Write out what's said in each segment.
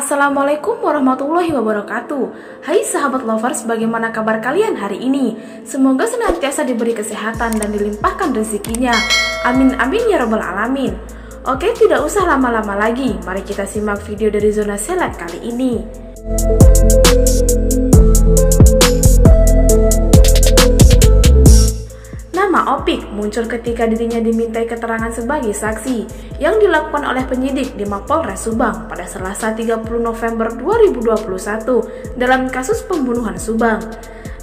Assalamualaikum warahmatullahi wabarakatuh. Hai sahabat lovers, bagaimana kabar kalian hari ini? Semoga senantiasa diberi kesehatan dan dilimpahkan rezekinya. Amin amin ya robbal alamin. Oke, tidak usah lama-lama lagi. Mari kita simak video dari Zona Seleb kali ini. Nama Opik muncul ketika dirinya dimintai keterangan sebagai saksi yang dilakukan oleh penyidik di Mapolres Subang pada Selasa 30 November 2021 dalam kasus pembunuhan Subang.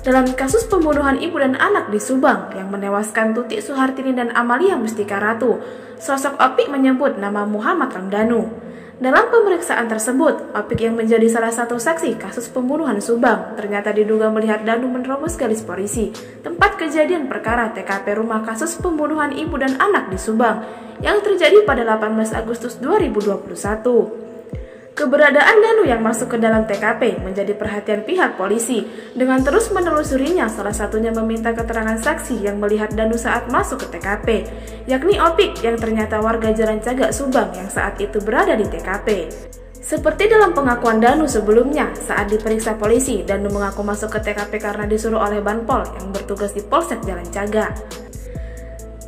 Dalam kasus pembunuhan ibu dan anak di Subang yang menewaskan Tutik Suhartini dan Amalia Mustika Ratu, sosok Opik menyebut nama Muhammad Ramdhanu. Dalam pemeriksaan tersebut, Opik yang menjadi salah satu saksi kasus pembunuhan Subang ternyata diduga melihat Danu menerobos garis polisi tempat kejadian perkara TKP rumah kasus pembunuhan ibu dan anak di Subang yang terjadi pada 18 Agustus 2021. Keberadaan Danu yang masuk ke dalam TKP menjadi perhatian pihak polisi dengan terus menelusurinya, salah satunya meminta keterangan saksi yang melihat Danu saat masuk ke TKP, yakni Opik yang ternyata warga Jalan Cagak Subang yang saat itu berada di TKP. Seperti dalam pengakuan Danu sebelumnya, saat diperiksa polisi, Danu mengaku masuk ke TKP karena disuruh oleh Banpol yang bertugas di Polsek Jalan Cagak.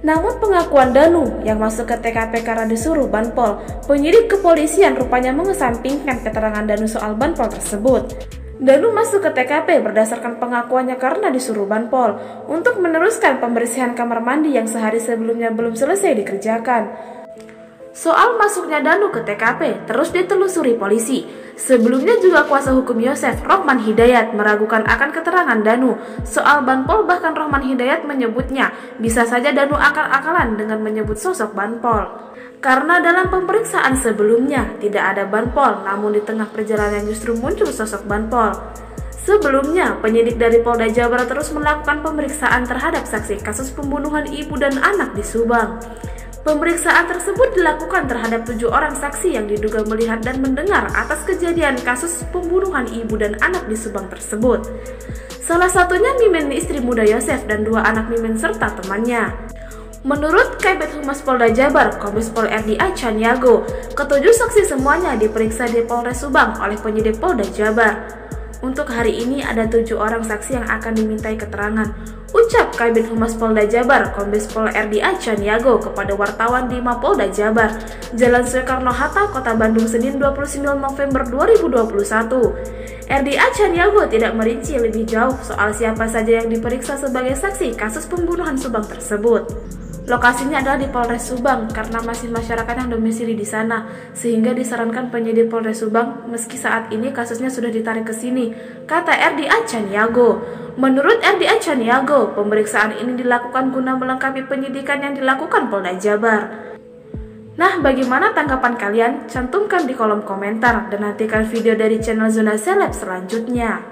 Namun pengakuan Danu yang masuk ke TKP karena disuruh Banpol, penyidik kepolisian rupanya mengesampingkan keterangan Danu soal Banpol tersebut. Danu masuk ke TKP berdasarkan pengakuannya karena disuruh Banpol untuk meneruskan pembersihan kamar mandi yang sehari sebelumnya belum selesai dikerjakan. Soal masuknya Danu ke TKP terus ditelusuri polisi. Sebelumnya juga kuasa hukum Yosef, Rohman Hidayat, meragukan akan keterangan Danu soal Banpol, bahkan Rohman Hidayat menyebutnya bisa saja Danu akal-akalan dengan menyebut sosok Banpol. Karena dalam pemeriksaan sebelumnya tidak ada Banpol, namun di tengah perjalanan justru muncul sosok Banpol. Sebelumnya, penyidik dari Polda Jabar terus melakukan pemeriksaan terhadap saksi kasus pembunuhan ibu dan anak di Subang. Pemeriksaan tersebut dilakukan terhadap 7 orang saksi yang diduga melihat dan mendengar atas kejadian kasus pembunuhan ibu dan anak di Subang tersebut. Salah satunya Mimin, istri muda Yosef, dan 2 anak Mimin serta temannya. Menurut Kabid Humas Polda Jabar, Kombes Pol RDA Chaniago, ketujuh saksi semuanya diperiksa di Polres Subang oleh penyidik Polda Jabar. Untuk hari ini ada 7 orang saksi yang akan dimintai keterangan, ucap Kabid Humas Polda Jabar, Kombes Pol RDA Chaniago kepada wartawan di Mapolda Jabar, Jalan Soekarno-Hatta, Kota Bandung, Senin 29 November 2021. RDA Chaniago tidak merinci lebih jauh soal siapa saja yang diperiksa sebagai saksi kasus pembunuhan Subang tersebut. Lokasinya adalah di Polres Subang karena masih masyarakat yang domisili di sana, sehingga disarankan penyidik Polres Subang meski saat ini kasusnya sudah ditarik ke sini, kata RDA Chaniago. Menurut RDA Chaniago, pemeriksaan ini dilakukan guna melengkapi penyidikan yang dilakukan Polda Jabar. Nah, bagaimana tanggapan kalian? Cantumkan di kolom komentar dan nantikan video dari channel Zona Seleb selanjutnya.